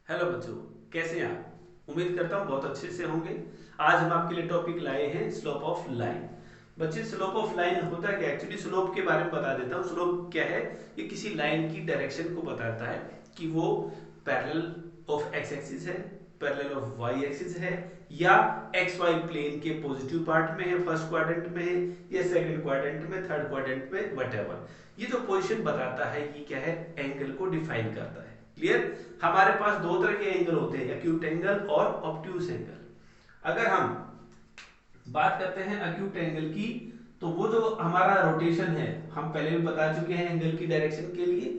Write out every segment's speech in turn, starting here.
Hello बच्चों, कैसे हैं आप? उम्मीद करता हूँ बहुत अच्छे से होंगे। आज हम आपके लिए टॉपिक लाए हैं स्लोप ऑफ लाइन। बच्चे, स्लोप ऑफ लाइन होता है क्या? एक्चुअली स्लोप के बारे में बता देता हूँ। स्लोप क्या है? ये किसी लाइन की डायरेक्शन को बताता है कि वो पैरेलल ऑफ एक्स एक्सिस है, पैरेलल ऑफ वाई एक्सिस है, या एक्स वाई प्लेन के पॉजिटिव पार्ट में है, फर्स्ट क्वाड्रेंट में है, या सेकंड क्वाड्रेंट में, थर्ड क्वाड्रेंट में, व्हाटएवर। ये जो पोजीशन बताता है ये क्या है? एंगल को डिफाइन करता है। क्लियर? हमारे पास दो तरह के एंगल होते हैं, एक्यूट एंगल और ऑब्ट्यूस एंगल। अगर हम बात करते हैं एक्यूट एंगल की, तो वो जो हमारा रोटेशन है, हम पहले भी बता चुके हैं एंगल की डायरेक्शन के लिए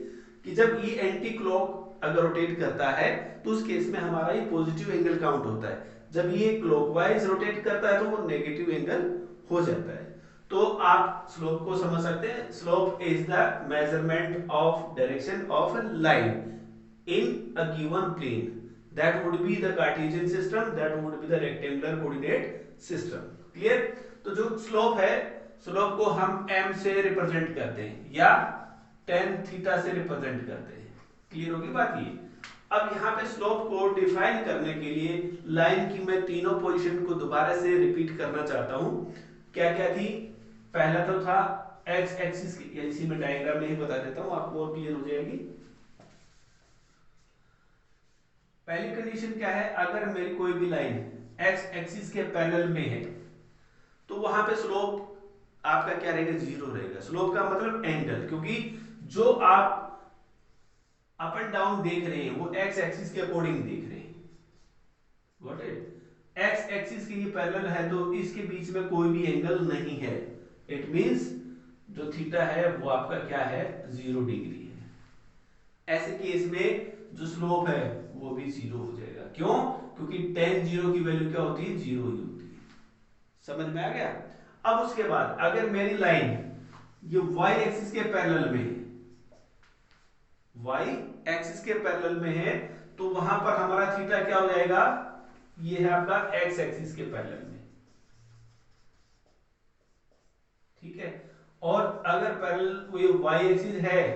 कि जब ये एंटी क्लॉक अगर रोटेट करता है तो उस केस में हमारा ये पॉजिटिव एंगल काउंट होता है। जब ये क्लॉकवाइज रोटेट करता है तो वो नेगेटिव एंगल हो जाता है। तो आप स्लोप को समझ सकते हैं। Slope is the measurement of direction of a line in a given plane. That would be the Cartesian system, that would be the rectangular coordinate system. Clear? तो जो स्लोप है, स्लोप को हम m से रिप्रेजेंट करते हैं या tan theta से रिप्रेजेंट करते हैं। क्लियर होगी बात ये? अब यहाँ पे स्लोप को डिफाइन करने के लिए लाइन की मैं तीनों पोजीशन को दोबारा से रिपीट करना चाहता हूँ। क्या क्या थी? पहला तो था एक्स एक्सिस की, इसी में डायग्राम में ही बता देता हूँ, आपको और क्लियर हो जाएगी। पहली कंडीशन क्या है? अगर मेरी कोई भी लाइन एक्स एक्सिस के पैरेलल में है तो वहां पे स्लोप आपका क्या रहेगा? जीरो रहेगा। स्लोप का मतलब एंगल, क्योंकि जो आप अप एंड डाउन देख रहे हैं वो एक्स एक्सिस के अकॉर्डिंग देख रहे हैं। Got it? एक्स एक्सिस के ये पैरेलल है तो इसके बीच में कोई भी एंगल नहीं है। इट मींस जो थीटा है वो आपका क्या है? 0 डिग्री है। ऐसे केस में जो स्लोप है वो भी जीरो हो जाएगा। क्यों? क्योंकि tan जीरो की वैल्यू क्या होती है? जीरो ही होती है। समझ में आ गया? अब उसके बाद अगर मेरी लाइन ये y एक्सिस के पैरेलल में है, y एक्सिस के पैरेलल में है, तो वहां पर हमारा थीटा क्या हो जाएगा? ये है आपका x एक्सिस के पैरेलल में। ठीक है? और अगर पैरेलल ये y एक्सिस है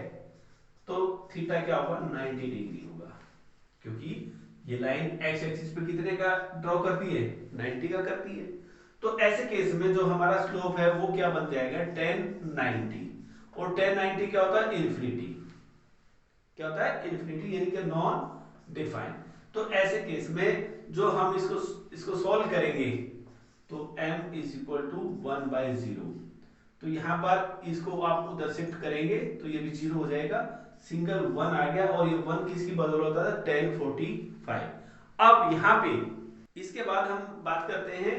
तो थीटा क्या होगा? 90 डिग्री होगा, क्योंकि ये लाइन एक्स एक्सिस पे कितने का ड्रॉ करती है? 90 का करती है। तो ऐसे केस में जो हमारा स्लोप है वो क्या बन जाएगा? tan 90। और tan 90 क्या होता है? इन्फिनिटी। क्या होता है? इन्फिनिटी, यानी कि नॉन डिफाइन। तो ऐसे केस में जो हम इसको इसको सॉल्व करेंगे तो m इज इक्वल टू 1/0। तो यहां पर इसको आप उधर शिफ्ट करेंगे तो ये भी जीरो हो जाएगा। सिंगल वन आ गया और ये वन किसकी बदौलत होता था? 1045। अब यहां पे इसके बाद हम बात करते हैं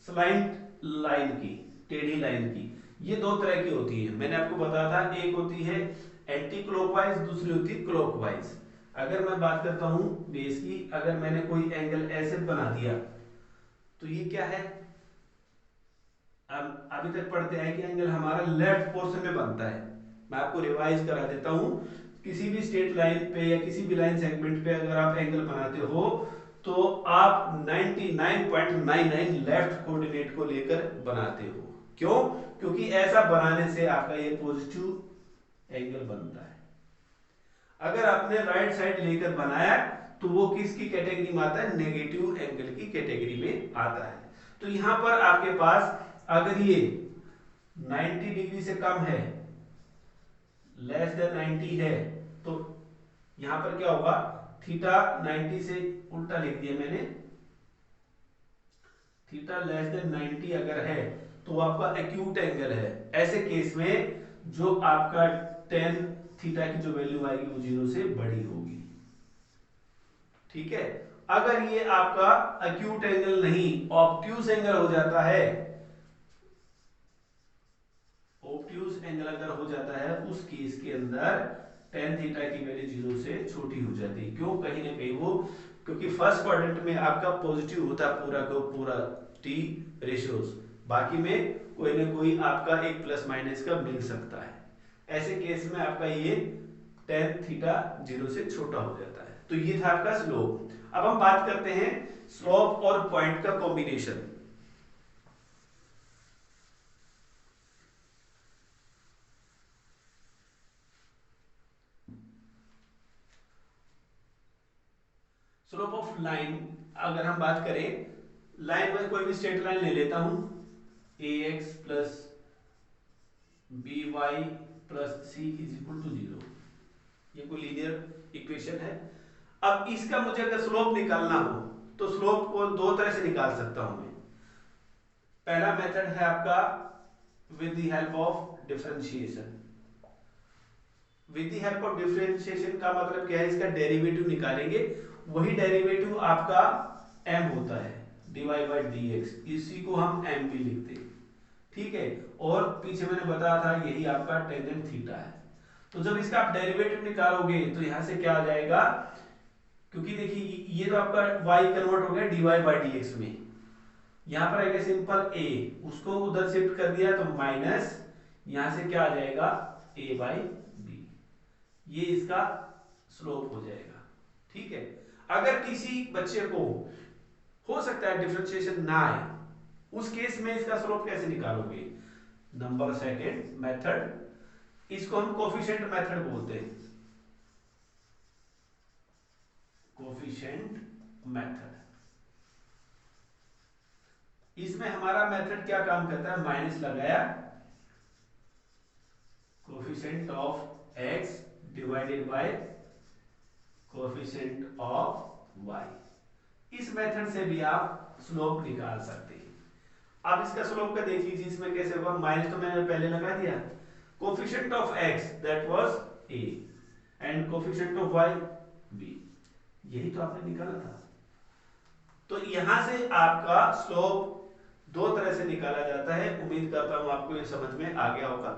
स्लाइंट लाइन की, टेढ़ी लाइन की। ये दो तरह की होती है, मैंने आपको बताया था। एक होती है एंटी क्लॉकवाइज, दूसरी होती है क्लॉकवाइज। अगर मैं बात करता हूं बेस की, अगर मैंने कोई एंगल ऐसे बना दिया तो ये क्या है? अब अभी तक पढ़ते हैं कि एंगल हमारा लेफ्ट पोर्शन में बनता है। मैं आपको रिवाइज करा देता हूं। किसी भी स्ट्रेट लाइन पे या किसी भी लाइन सेगमेंट पे अगर आप एंगल बनाते हो तो आप 99.99 लेफ्ट कोऑर्डिनेट को लेकर बनाते हो। क्यों? क्योंकि ऐसा बनाने से आपका ये पॉजिटिव एंगल बनता है। अगर आपने राइट साइड लेकर बनाया तो वो किसकी कैटेगरी में आता है? नेगेटिव एंगल की कैटेगरी में आता है। तो यहां पर आपके पास अगर ये 90 डिग्री से कम है, लेस देन 90 है, तो यहां पर क्या होगा? थीटा 90 से उल्टा लिख दिया मैंने। थीटा लेस देन 90 अगर है तो आपका एक्यूट एंगल है। ऐसे केस में जो आपका tan थीटा की जो वैल्यू आएगी वो जीरो से बड़ी होगी। ठीक है? अगर ये आपका एक्यूट एंगल नहीं, ऑब्ट्यूस एंगल हो जाता है, ऑब्ट्यूस एंगल अगर हो जाता है उस केस के अंदर tan थीटा की वैल्यू जीरो से छोटी हो जाती है। क्यों? कहीं ना कहीं वो, क्योंकि फर्स्ट क्वाड्रेंट में आपका पॉजिटिव होता है पूरा का पूरा टी रेशियोज, बाकी में कोई ना कोई आपका एक प्लस माइनस का मिल सकता है। ऐसे केस में आपका ये tan थीटा जीरो से छोटा हो जाता है। तो ये था आपका स्लोप। अब हम बात करते हैं स्लोप और पॉइंट का कॉम्बिनेशन। स्लोप ऑफ लाइन अगर हम बात करें, लाइन में कोई भी स्ट्रेट लाइन ले लेता हूं, ax plus by plus c is equal to 0, ये कोई लीनियर इक्वेशन है। अब इसका मुझे अगर स्लोप निकालना हो तो स्लोप को दो तरह से निकाल सकता हूं मैं। पहला मेथड है आपका with the help of differentiation. With the help of differentiation का मतलब क्या है, इसका डेरिवेटिव निकालेंगे, वही डेरिवेटिव आपका m होता है dy by dx, इसी को हम m भी लिखते हैं, ठीक है। और पीछे मैंने बताया था यही आपका टेंजेंट थीटा है। तो जब इसका आप डेरिवेटिव निकालोगे तो यहां से क्या आ जाएगा, क्योंकि देखिए ये तो आपका y कन्वर्ट हो गया dy by dx में, यहां पर आएगा सिंपल a, उसको उधर शिफ्ट कर दिया तो माइनस, यहां से क्या आ जाएगा a by b, ये इसका स्लोप हो जाएगा, ठीक है। अगर किसी बच्चे को हो सकता है डिफरेंशिएशन ना आए, उस केस में इसका स्लोप कैसे निकालोगे, नंबर सेकंड मेथड, इसको हम कोफिशिएंट मेथड बोलते हैं, कोफिशिएंट मेथड। इसमें हमारा मेथड क्या काम करता है, माइनस लगाया, coefficient of x divided by coefficient of y। इस मेथड से भी आप स्लोप निकाल सकते हैं। अब इसका स्लोप का देख लीजिए, इसमें कैसे होगा, माइनस तो मैंने पहले लगा दिया, coefficient of x that was a and coefficient of y b, यही तो आपने निकाला था। तो यहां से आपका स्लोप दो तरह से निकाला जाता है। उम्मीद करता हूं आपको ये समझ में आ गया होगा।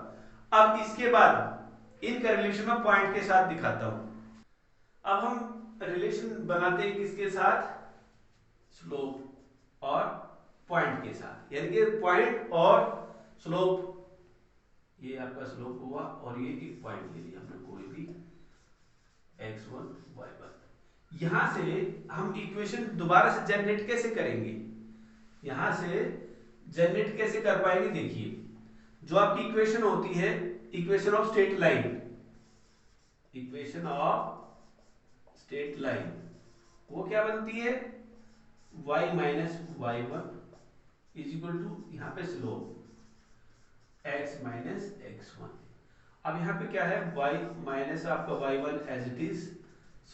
अब इसके बाद इनका रिलेशन में पॉइंट के साथ दिखाता हूं। अब हम रिलेशन बनाते हैं किसके साथ, स्लोप और पॉइंट के साथ, यानी कि पॉइंट और स्लोप, ये आपका स्लोप हुआ और ये एक पॉइंट ले लिया हमने कोई भी x1 y1। यहां से हम इक्वेशन दोबारा से जनरेट कैसे करेंगे, यहां से जनरेट कैसे कर पाएंगे, देखिए जो आपकी इक्वेशन होती है, equation of straight line, equation of straight line, वो क्या बनती है, y minus y1 is equal to, यहां पे स्लोप x माइनस x1। अब यहां पे क्या है, y माइनस आपका y1 as it is,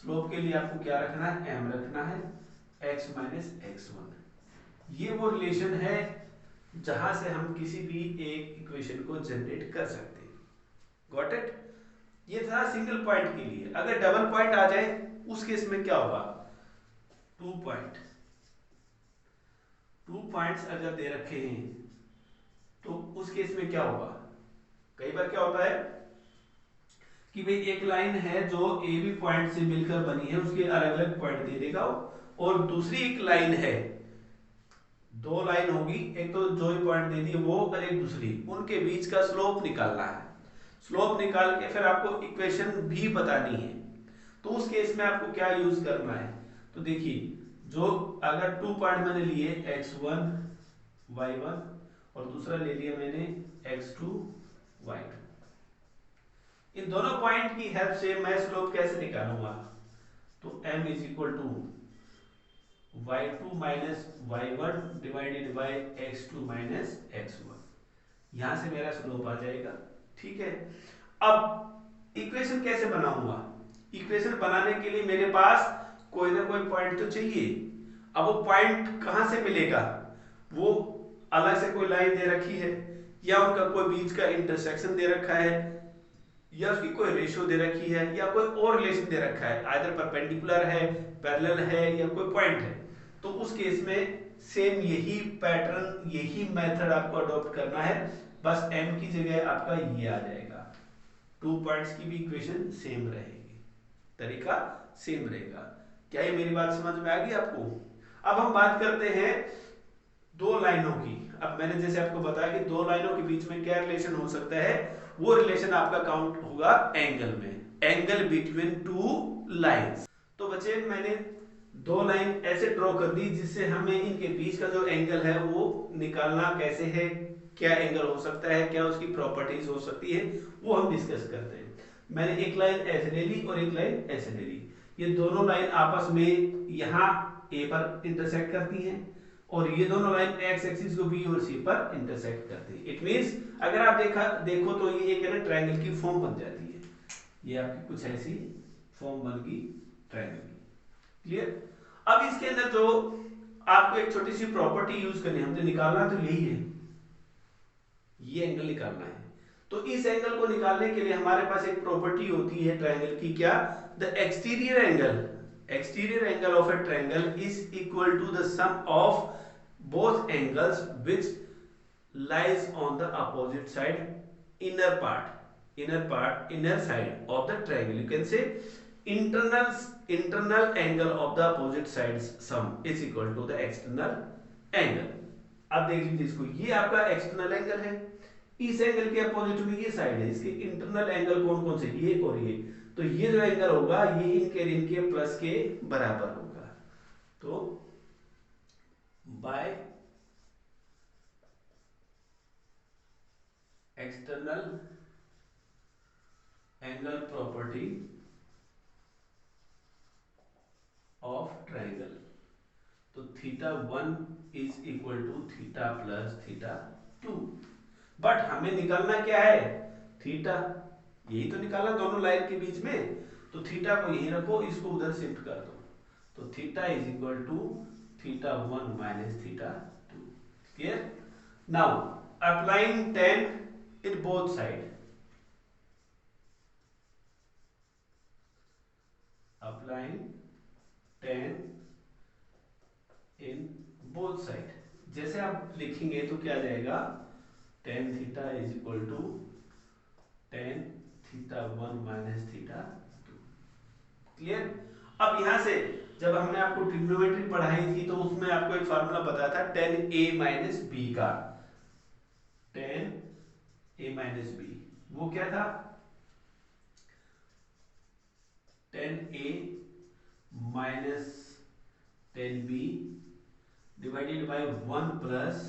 slope के लिए आपको क्या रखना है, m रखना है, x माइनस x1। ये वो रिलेशन है जहां से हम किसी भी एक इक्वेशन को जनरेट कर सकते हैं। Got it? ये था सिंगल पॉइंट के लिए। अगर डबल पॉइंट आ जाए उस केस में क्या होगा, टू पॉइंट्स अगर दे रखे हैं तो उस केस में क्या होगा, कई बार क्या होता है कि भाई एक लाइन है जो ए बी पॉइंट से मिलकर बनी है, उसके अलग अलग पॉइंट दे देगा, और दूसरी एक लाइन है, दो लाइन होगी, एक तो जो पॉइंट दे दिए वो और एक दूसरी, उनके बीच का स्लोप निकालना है। स्लोप निकाल के फिर आपको इक्वेशन भी बतानी है। तो उस केस में आपको क्या यूज करना है, तो देखिए जो अगर टू पॉइंट मैंने लिए x1 y1 और दूसरा ले लिया मैंने x2 y2, इन दोनों पॉइंट की हेल्प से मैं स्लोप कैसे निकालूंगा, तो m is equal to y2 minus y1 divided by x2 minus x1, यहां से मेरा स्लोप आ जाएगा, ठीक है। अब इक्वेशन कैसे बनाऊंगा, इक्वेशन बनाने के लिए मेरे पास कोई ना कोई पॉइंट तो चाहिए। अब वो पॉइंट कहां से मिलेगा, वो अलग से कोई लाइन दे रखी है, या उनका कोई बीच का इंटरसेक्शन दे रखा है, या उसकी कोई रेशियो दे रखी है, या कोई और रिलेशन दे रखा है, आइदर परपेंडिकुलर है, पैरेलल है, या कोई पॉइंट है। तो उस केस में सेम यही पैटर्न, यही मेथड आपको अडॉप्ट करना है, बस m की जगह आपका ये आ जाएगा, टू पॉइंट्स की भी इक्वेशन सेम रहेगी, तरीका सेम रहेगा। क्या ये मेरी बात समझ में आ गई आपको? अब हम बात करते हैं दो लाइनों की। अब मैंने जैसे आपको बताया कि दो लाइनों के बीच में क्या रिलेशन हो सकता है, वो रिलेशन आपका काउंट होगा एंगल में, एंगल बिटवीन टू लाइंस। तो बच्चे मैंने दो लाइन ऐसे ड्रॉ कर दी जिससे हमें इनके बीच का जो एंगल है वो निकालना कैसे है, क्या एंगल हो सकता है, क्या उसकी प्रॉपर्टीज हो सकती है, वो हम डिस्कस करते हैं। मैंने एक लाइन ऐसे ले ली और एक लाइन ऐसे ले ली। ये दोनों लाइन आपस में यहाँ ए पर इंटरसेक्ट करती हैं और ये दोनों लाइन एक्स एक्सिस को बी और सी पर इंटरसेक्ट करती है। इट मींस अगर आप देखो तो ये एक है ना ट्रायंगल की फॉर्म बन जाती है। ये आपकी कुछ ऐसी फॉर्म बन गई ट्रायंगल की। क्लियर? अब इसके अंदर जो आपको एक छोटी सी प्रॉपर्टी यूज करनी है, हमने निकालना तो यही है, ये एंगल निकालना है। तो इस एंगल को निकालने के लिए हमारे पास एक प्रॉपर्टी होती है ट्रायंगल की, क्या? The exterior angle of a triangle is equal to the sum of both angles which lies on the opposite side inner side of the triangle. You can say internal angle of the opposite sides sum is equal to the external angle. अब देख लीजिए इसको, ये आपका external angle है, इस angle के opposite में ये साइड है, इसके इंटरनल एंगल कौन कौन से? ये और ये। तो ये जो एंगल होगा ये इनके प्लस के बराबर होगा। तो by external angle property of triangle, तो θ1 is equal to θ plus θ2। But हमें निकालना क्या है? थीटा, यही तो निकालना दोनों लाइन के बीच में। तो थीटा को यहीं रखो, इसको उधर शिफ्ट कर दो, तो theta is equal to θ1 minus θ2। Clear? Now applying tan in both side, applying tan in both side, जैसे आप लिखेंगे तो क्या जाएगा? tan theta is equal to tan θ1 minus θ2। Clear? अब यहां से जब हमने आपको ट्रिग्नोमेट्री पढ़ाई थी तो उसमें आपको एक फार्मूला बताया था tan a माइनस b का, tan a माइनस बी, वो क्या था? tan a minus tan b divided by 1 plus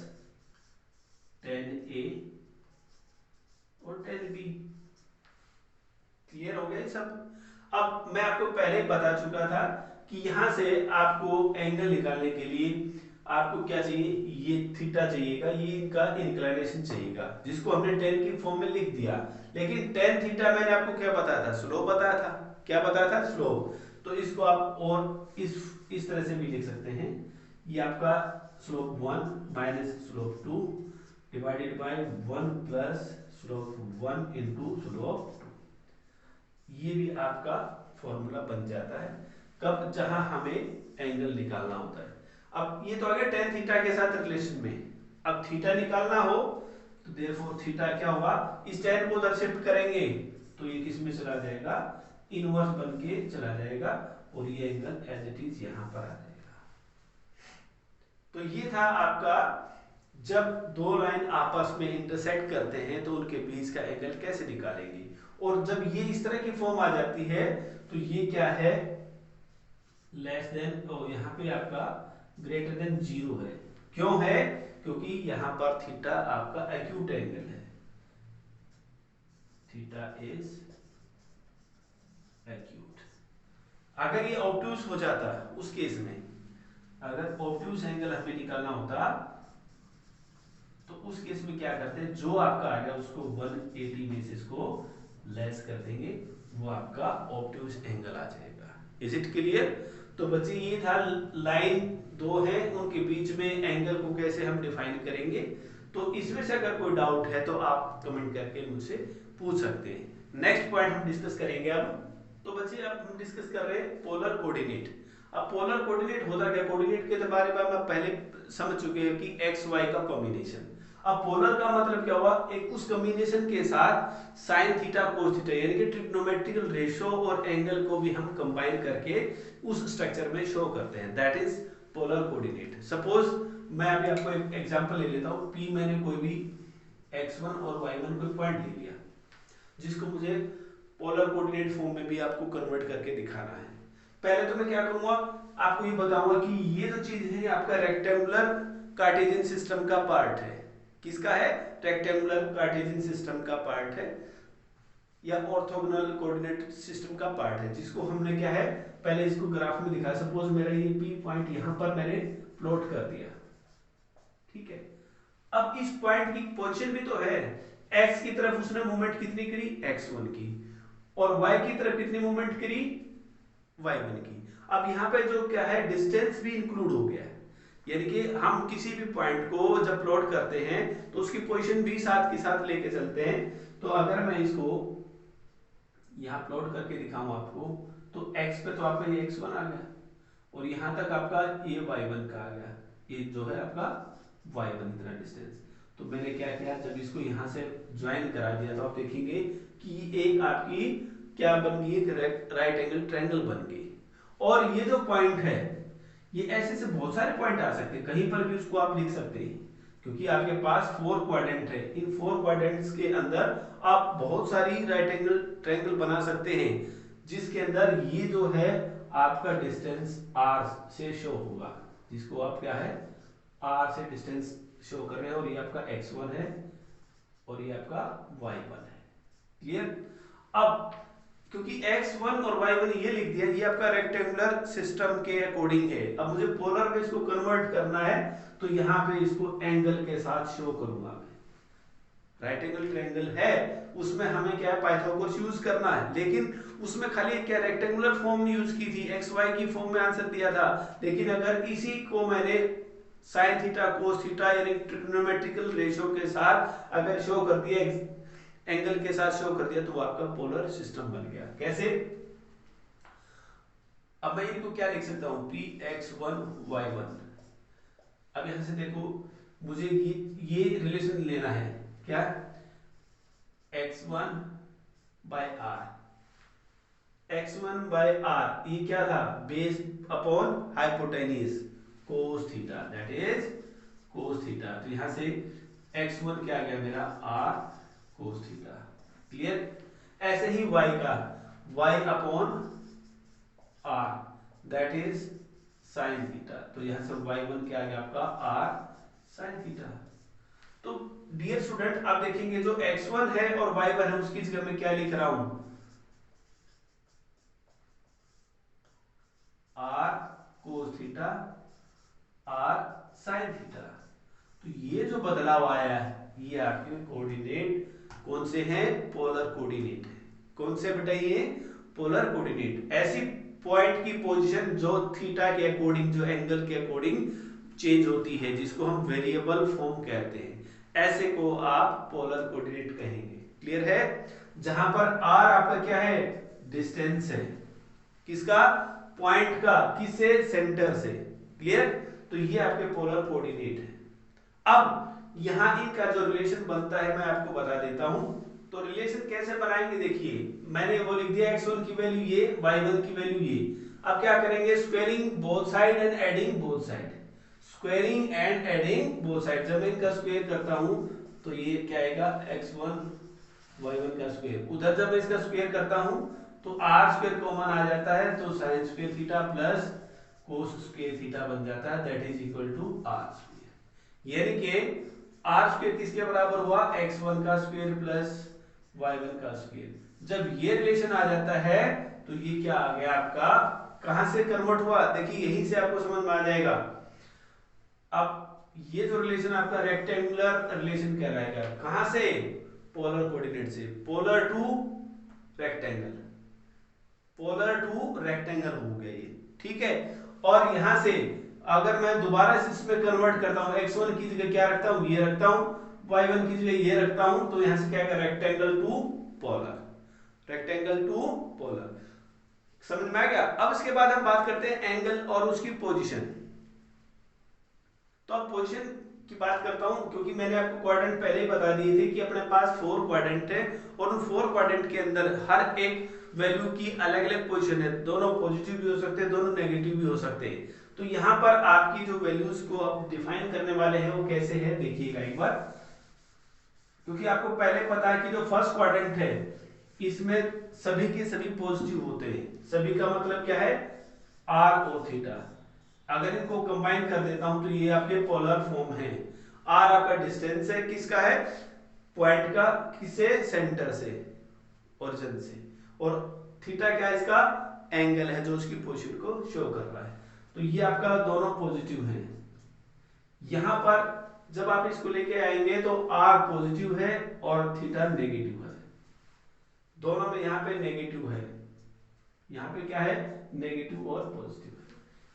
tan a और tan b। क्लियर हो गया सब? अब मैं आपको पहले बता चुका था कि यहां से आपको एंगल निकालने के लिए आपको क्या चाहिए? ये थीटा चाहिएगा, ये इनका इंक्लिनेशन चाहिएगा, जिसको हमने tan की फॉर्म में लिख दिया। लेकिन tan थीटा मैंने आपको क्या बताया था? स्लोप बताया था। क्या बताया था? स्लोप। तो इसको आप और इस तरह से भी लिख सकते हैं, ये आपका slope 1 minus slope 2 divided by 1 plus slope 1 into slope 2। ये भी आपका फॉर्मूला बन जाता है कब? जहां हमें एंगल निकालना होता है। अब ये तो आ गया tan थीटा के साथ रिलेशन में। अब थीटा निकालना हो तो देयरफॉर थीटा क्या होगा? इस tan को उधर शिफ्ट करेंगे तो ये किस में चला जाएगा? इनवर्स बन के चला जाएगा और ये एंगल एज इट इज यहां पर आ जाएगा। तो ये था आपका, जब दो लाइन आपस में इंटरसेक्ट करते हैं तो उनके बीच का एंगल कैसे निकालेंगे। और जब ये इस तरह की फॉर्म आ जाती है तो ये क्या है? लेस देन, तो यहाँ पे आपका ग्रेटर देन 0 है। क्यों है? क्योंकि यहां पर थीटा आपका एक्यूट एंगल है, थीटा इज एक्यूट। अगर ये ऑब्ट्यूज हो जाता उस केस में, अगर ऑब्ट्यूज एंगल हमें निकालना होता तो उस केस में क्या करते हैं? जो आपका आ गया उसको 180 में से इसको लेस कर देंगे, वो आपका ऑब्ट्यूज एंगल आ जाएगा। Is it clear? तो बच्चे ये था, लाइन दो है उनके बीच में एंगल को कैसे हम डिफाइन करेंगे। तो इसमें से अगर कोई डाउट है तो आप कमेंट करके मुझसे पूछ सकते हैं। नेक्स्ट पॉइंट हम डिस्कस करेंगे अब। तो बच्चे अब हम डिस्कस कर रहे हैं पोलर कोऑर्डिनेट। अब पोलर कोऑर्डिनेट होता क्या? कोऑर्डिनेट के बारे में हम पहले समझ चुके हैं कि एक्स वाई का कॉम्बिनेशन। अब पोलर का मतलब क्या हुआ? एक उस कॉम्बिनेशन के साथ साइन थीटा कोस थीटा, यानी कि ट्रिग्नोमेट्रिकल रेशियो और एंगल को भी हम कंबाइन करके उस स्ट्रक्चर में शो करते हैं, that is polar coordinate. Suppose मैं अभी आपको एक एग्जांपल ले लेता हूं, P मैंने कोई भी x1 और y1 कोई पॉइंट ले लिया, जिसको मुझे पोलर कोऑर्डिनेट फॉर्म में भी आपको कन्वर्ट करके दिखाना है। पहले तो मैं क्या करूंगा, आपको ये बताऊंगा कि ये जो चीज है आपका रेक्टेंगुलर कार्टेशियन सिस्टम का पार्ट है। किसका है? रेक्टेंगुलर कार्टेशियन सिस्टम का पार्ट है। या ऑर्थोगोनल कोऑर्डिनेट सिस्टम का पार्ट है, जिसको हमने क्या है पहले इसको ग्राफ में दिखाया। सपोज मेरा ये पी पॉइंट यहां पर मैंने प्लॉट कर दिया, ठीक है। अब इस पॉइंट की पोजीशन भी तो है, एक्स की तरफ उसने मूवमेंट कितनी करी, x1 की, और y की तरफ कितनी मूवमेंट करी, y1 की। अब यहाँ पे जो क्या है डिस्टेंस भी इंक्लूड हो गया है, यानी कि हम किसी भी पॉइंट को जब प्लॉट करते हैं तो उसकी पोजीशन भी साथ के साथ लेके चलते हैं। तो अगर मैं इसको यहाँ प्लॉट करके दिखाऊं आपको, तो x पे तो आपका ये x1 आ गया, और यहाँ तक आपका ये y1 का आ गया, ये जो है आपका y1 इतना डिस्टेंस। तो मैंने क्या किया, जब इसको यहाँ से ज्वाइन करा दिया तो आप देखेंगे कि एक आपकी क्या बन गई, एक राइट एंगल ट्रायंगल बन गई। और ये जो पॉइंट है, ये ऐसे से बहुत सारे पॉइंट आ सकते हैं, कहीं पर भी उसको आप लिख सकते हैं, क्योंकि आपके पास 4 क्वाड्रेंट है। इन 4 क्वाड्रेंट्स के अंदर आप बहुत सारी राइट एंगल ट्रायंगल बना सकते हैं, जिसके अंदर ये जो है आपका डिस्टेंस r से शो होगा, जिसको आप क्या है r से डिस्टेंस शो कर रहे हैं, और ये आपका x1 है और ये आपका y1 है। क्लियर? अब क्योंकि x1 और y1 ये लिख दिया, ये आपका रेक्टेंगुलर सिस्टम के अकॉर्डिंग है। अब मुझे पोलर में इसको कन्वर्ट करना है, तो यहाँ पे इसको एंगल के साथ शो करूंगा मैं। राइट एंगल ट्रायंगल है, उसमें हमें क्या है पाइथागोरस यूज करना है, लेकिन उसमें खाली क्या रेक्टेंगुलर फॉर्म यूज की थी, एक्स वाई की फॉर्म में आंसर दिया था। लेकिन अगर इसी को मैंने साइन थीटा कोस थीटा यानी ट्रिग्नोमेट्रिकल रेशियो के साथ अगर शो कर दिया, एंगल के साथ शो कर दिया, तो आपका पोलर सिस्टम बन गया। कैसे? अब मैं इनको क्या लिख सकता हूं, px1y1। अब यहां से देखो, मुझे ये रिलेशन लेना है, क्या x1 bye r, x1 bye r ये क्या था, base upon hypotenuse cos theta, that is cos theta. तो यहां से x1 क्या आ गया मेरा r cos थीटा। क्लियर? ऐसे ही y का y upon r that is sin theta. तो यहां से y1 क्या आ गया आपका r sin थीटा। तो डियर स्टूडेंट आप देखेंगे जो x1 है और y1 है उसकी जगह मैं क्या लिख रहा हूं, r cos theta r sin theta. तो ये जो बदलाव आया है ये आपके कोऑर्डिनेट कौन से हैं, पोलर कोऑर्डिनेट है। कौन से बेटा, ये पोलर कोऑर्डिनेट। ऐसी पॉइंट की पोजीशन जो थीटा के अकॉर्डिंग, जो एंगल के अकॉर्डिंग चेंज होती है, जिसको हम वेरिएबल फॉर्म कहते हैं, ऐसे को आप पोलर कोऑर्डिनेट कहेंगे। क्लियर है? जहां पर r आपका क्या है, डिस्टेंस है, किसका, पॉइंट का, किससे, सेंटर से। क्लियर? तो ये आपके पोलर कोऑर्डिनेट है। अब यहां इनका जो रिलेशन बनता है मैं आपको बता देता हूं। तो रिलेशन कैसे बनाएंगे, देखिए मैंने वो लिख दिया x1 की वैल्यू ये, y1 की वैल्यू ये। अब क्या करेंगे, squaring both side and adding both side, squaring and adding both side. जब मैं इनका स्क्वायर करता हूं तो ये क्या आएगा, x1 y1 का स्क्वायर। उधर जब मैं इसका स्क्वायर करता हूं तो r स्क्वायर कॉमन आ जाता है, तो sin square theta plus cos square theta बन जाता है, that is equal to r square. यानी कि r स्क्वायर किसके बराबर हुआ, x1 का स्क्वायर प्लस y1 का स्क्वायर। जब ये रिलेशन आ जाता है तो ये क्या आ गया आपका, कहां से कन्वर्ट हुआ, देखिए यहीं से आपको समझ में आ जाएगा। अब ये जो रिलेशन आपका रेक्टेंगुलर रिलेशन कहलाएगा, कहां से, पोलर कोऑर्डिनेट से। Polar to rectangle, polar to rectangle हो गया ये, ठीक है। और यहां से अगर मैं दोबारा से इसमें कन्वर्ट करता हूं, x1 की जगह क्या रखता हूं, ये रखता हूं, y1 की जगह ये रखता हूं, तो यहां से क्या है, rectangle to polar, rectangle to polar. समझ में आ गया? अब इसके बाद हम बात करते हैं एंगल और उसकी पोजीशन। तो अब पोजीशन की बात करता हूं, क्योंकि मैंने आपको क्वाड्रेंट पहले ही बता दिए थे कि अपने पास 4 क्वाड्रेंट है, और उन 4 क्वाड्रेंट के अंदर हर एक वैल्यू की अलग अलग पोजीशन है, दोनों पॉजिटिव भी हो सकते हैं, दोनों नेगेटिव भी हो सकते हैं। तो यहाँ पर आपकी जो वैल्यूज को आप डिफाइन करने वाले हैं वो कैसे है, देखिएगा एक बार। क्योंकि आपको पहले पता है कि जो फर्स्ट क्वाड्रेंट है इसमें सभी के सभी पॉजिटिव होते हैं। सभी का मतलब क्या है, r और थीटा। अगर इनको कंबाइन कर देता हूं तो ये आपके पोलर फॉर्म है। r आपका डिस्टेंस है, किसका है, पॉइंट का, किससे, सेंटर से। ओरिजिन से, और थीटा क्या है, इसका एंगल है जो उसकी पोजीशन को शो कर रहा है। तो ये आपका दोनों पॉजिटिव हैं। यहां पर जब आप इसको लेके आएंगे तो आर पॉजिटिव है और थीटा नेगेटिव है, दोनों में यहाँ पे नेगेटिव है, यहाँ पे क्या है, नेगेटिव और पॉजिटिव है।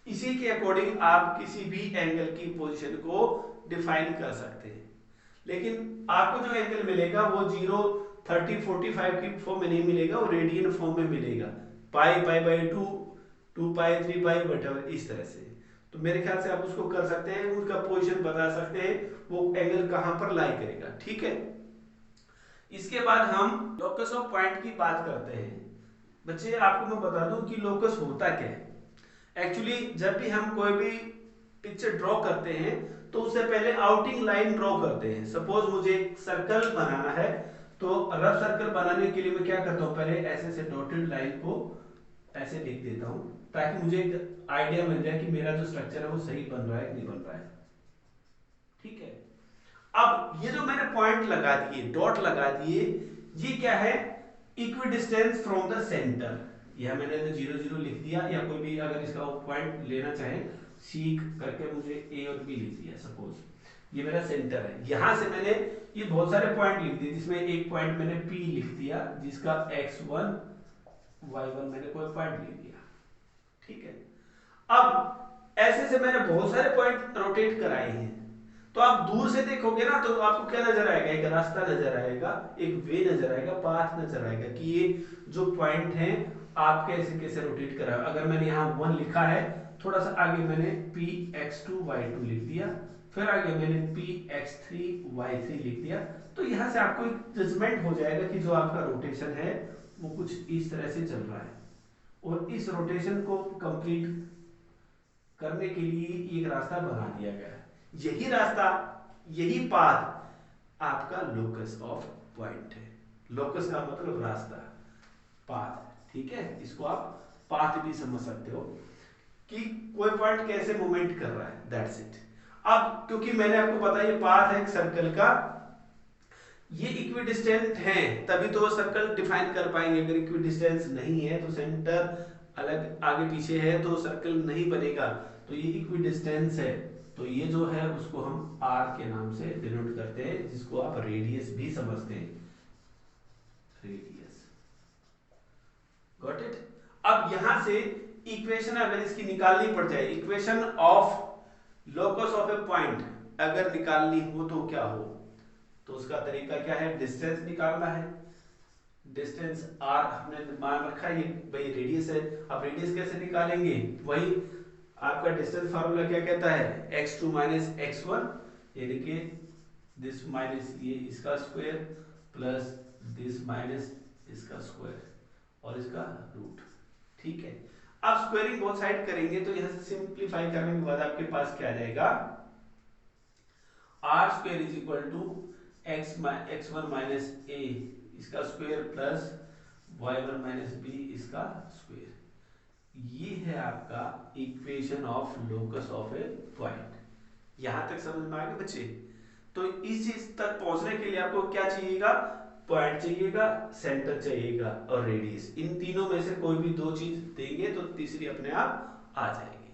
इसी के अकॉर्डिंग आप किसी भी एंगल की पोजीशन को डिफाइन कर सकते हैं। लेकिन आपको जो एंगल मिलेगा वो 0, 30, 45 की फॉर्म में नहीं मिलेगा, वो रेडियन फॉर्म में मिलेगा, पाई, pi by 2, 2 pi, 3 pi, whatever, इस तरह से। तो मेरे ख्याल से आप उसको कर सकते हैं, उसका पोजीशन बता सकते हैं, वो एंगल कहां पर लाई करेगा, ठीक है। इसके बाद हम लोकस ऑफ पॉइंट की बात करते हैं। बच्चे आपको मैं बता दूं कि लोकस होता क्या है। एक्चुअली जब भी हम कोई भी पिक्चर ड्रॉ करते हैं तो उससे पहले आउटिंग लाइन ड्रॉ करते हैं। सपोज मुझे एक सर्कल बनाना है, तो रफ सर्कल बनाने के लिए मैं क्या करता हूं, पहले ऐसे से डॉटेड लाइन को ऐसे लिख देता हूं, ताकि मुझे एक आइडिया मिल जाए कि मेरा जो स्ट्रक्चर है वो सही बन रहा है कि नहीं बन रहा है, ठीक है। अब ये जो मैंने पॉइंट लगा दिए, डॉट लगा दिए, ये क्या है, इक्विडिस्टेंस फ्रॉम द सेंटर। यह मैंने 0 0 लिख दिया, या कोई भी अगर इसका पॉइंट लेना चाहे सीक करके मुझे ए और बी लिख दिया, सपोज ये मेरा सेंटर है। यहां से मैंने ये बहुत सारे पॉइंट लिख दिए, जिसमें एक पॉइंट मैंने पी लिख दिया, जिसका x1 y1 मैंने कोई पॉइंट लिख दिया, ठीक है। अब ऐसे से मैंने बहुत सारे पॉइंट रोटेट कराए हैं, तो आप दूर से देखोगे ना तो आपको क्या नजर आएगा, एक रास्ता नजर आएगा, एक वे नजर आएगा, पाथ नजर आएगा कि ये जो पॉइंट है आप कैसे कैसे रोटेट करा। अगर मैंने यहाँ 1 लिखा है, थोड़ा सा आगे मैंने px2 y2 लिख दिया, फिर आगे मैंने px3 y3 लिख दिया, तो यहाँ से आपको एक जजमेंट हो जाएगा कि जो आपका रोटेशन है वो कुछ इस तरह से चल रहा है, और इस रोटेशन को कंप्लीट करने के लिए एक रास्ता बना दिया गया है। यही रास्ता, यही पाथ आपका लोकस ऑफ पॉइंट है। लोकस का मतलब रास्ता, पाथ, ठीक है। इसको आप पाथ भी समझ सकते हो कि कोई पॉइंट कैसे मूवमेंट कर रहा है, दैट्स इट। अब क्योंकि मैंने आपको बताया ये पाथ है एक सर्कल का, ये इक्विडिस्टेंट है तभी तो वो सर्कल डिफाइन कर पाएंगे। अगर इक्विडिस्टेंस नहीं है तो सेंटर अलग आगे पीछे है तो सर्कल नहीं बनेगा। तो ये इक्विडिस्टेंस है, तो ये जो है उसको हम r के नाम से डिनोट करते हैं, जिसको आप रेडियस भी समझते हैं, रेडियस, गॉट इट। अब यहां से इक्वेशन अगर इसकी निकालनी पड़ जाए, equation of locus of a point अगर निकालनी हो तो क्या हो, तो उसका तरीका क्या है, डिस्टेंस निकालना है। डिस्टेंस r हमने मान रखा है, ये भाई रेडियस है। अब रेडियस कैसे निकालेंगे, वही आपका डिस्टेंस फार्मूला क्या कहता है, x2 माइनस x1, यानी कि दिस माइनस ये इसका स्क्वायर प्लस दिस माइनस इसका स्क्वायर और इसका रूट, ठीक है। अब स्क्वायरिंग बोथ साइड करेंगे तो यहां से सिंपलीफाई करने के बाद आपके पास क्या आ जाएगा, r square is equal to x1 minus a इसका square plus y1 minus b इसका स्क्वायर। ये है आपका equation of locus of a point. यहां तक समझ में आ गया बच्चे। तो इस चीज तक पहुंचने के लिए आपको क्या चाहिएगा, पॉइंट चाहिएगा, सेंटर चाहिएगा और रेडियस। इन तीनों में से कोई भी दो चीज देंगे तो तीसरी अपने आप आ जाएगी।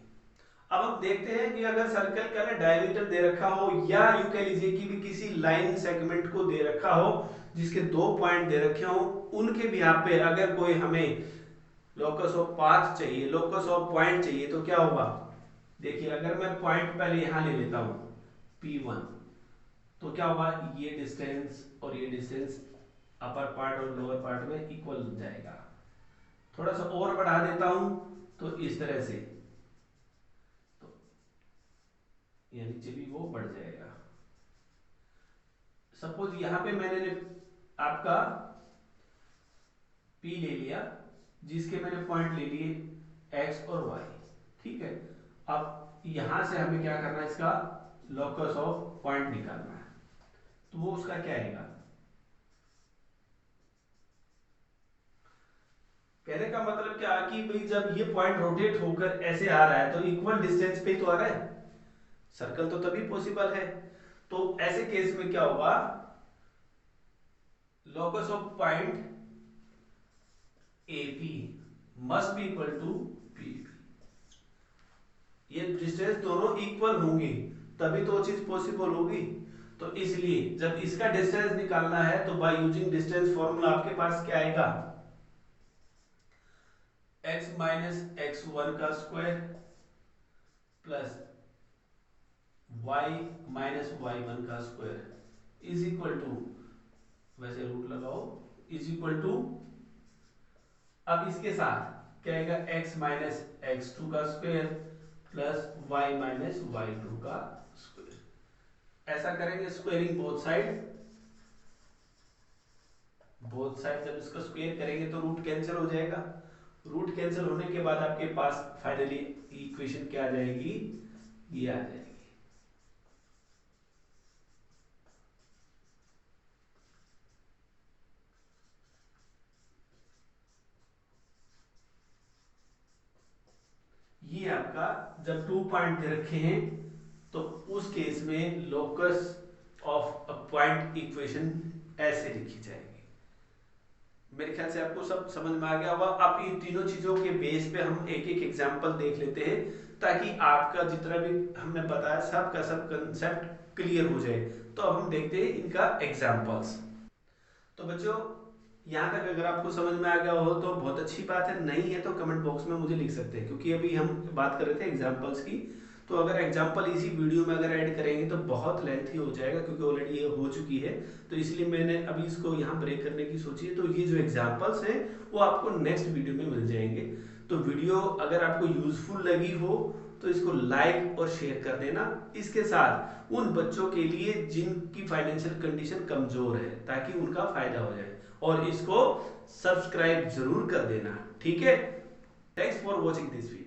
अब हम देखते हैं कि अगर सर्कल का ना डायमीटर दे रखा हो, या यूं कह लीजिए कि भी किसी लाइन सेगमेंट को दे रखा हो जिसके दो पॉइंट दे रखे हो, उनके भी यहाँ पे अगर कोई हमें लोकस ऑफ पाथ चाहिए, लोकस ऑफ पॉइंट चाहिए, तो क्या होगा, देखिए अगर मैं पॉइंट पहले यहां ले लेता हूं P1, तो क्या होगा, ये डिस्टेंस और ये डिस्टेंस अपर पार्ट और लोअर पार्ट में इक्वल हो जाएगा। थोड़ा सा और बढ़ा देता हूं तो इस तरह से, तो यानी नीचे भी वो बढ़ जाएगा। सपोज यहां पे मैंने आपका P ले लिया, जिसके मैंने पॉइंट ले लिए x और y, ठीक है। अब यहां से हमें क्या करना है, इसका लोकस ऑफ पॉइंट निकालना है, तो वो उसका क्या आएगा, कहने का मतलब क्या कि भाई जब ये पॉइंट रोटेट होकर ऐसे आ रहा है तो इक्वल डिस्टेंस पे तो आ रहा है, सर्कल तो तभी पॉसिबल है। तो ऐसे केस में क्या होगा, locus of point AP must be equal to PB। ये डिस्टेंस दोनों इक्वल होंगे तभी तो वो चीज पॉसिबल होगी। तो इसलिए जब इसका डिस्टेंस निकालना है तो बाय यूजिंग डिस्टेंस फॉर्मूला आपके पास क्या आएगा, x माइनस x1 का square plus y minus y1 का स्क्वायर इज इक्वल टू, वैसे रूट लगाओ, इज इक्वल टू, अब इसके साथ क्या आएगा, x माइनस x2 का square plus y minus y2 का स्क्वायर। ऐसा करेंगे स्क्वायरिंग बोथ साइड, जब इसका स्क्वायर करेंगे तो रूट कैंसिल हो जाएगा। रूट कैंसिल होने के बाद आपके पास फाइनली इक्वेशन क्या आ जाएगी, ये आ जाएगी। ये आपका जब 2 पॉइंट दे रखे हैं तो उस केस में locus of a point equation ऐसे लिखी जाएगी। मेरे ख्याल से आपको सब समझ में आ गया होगा। अब इन तीनों चीजों के बेस पे हम एक एक एग्जांपल देख लेते हैं ताकि आपका जितना भी हमने बताया सब का सब कंसेप्ट क्लियर हो जाए। तो अब हम देखते हैं इनका एग्जांपल्स। तो बच्चों यहाँ तक अगर आपको समझ में आ गया हो तो बहुत अच्छी बात है, नहीं है तो कमेंट बॉक्स में मुझे लिख सकते हैं, क्योंकि अभी हम बात कर रहे थे एग्जांपल्स की। तो अगर एग्जांपल इसी वीडियो में अगर ऐड करेंगे तो बहुत लेंथी हो जाएगा, क्योंकि ऑलरेडी ये हो चुकी है। तो इसलिए मैंने अभी इसको यहाँ ब्रेक करने की सोची है। तो ये जो एग्जांपल्स हैं वो आपको नेक्स्ट वीडियो में मिल जाएंगे। तो वीडियो अगर आपको यूजफुल लगी हो तो इसको लाइक और शेयर कर देना, इसके साथ उन बच्चों के लिए जिनकी फाइनेंशियल कंडीशन कमजोर है ताकि उनका फायदा हो जाए, और इसको सब्सक्राइब जरूर कर देना, ठीक है। Thanks for watching this video.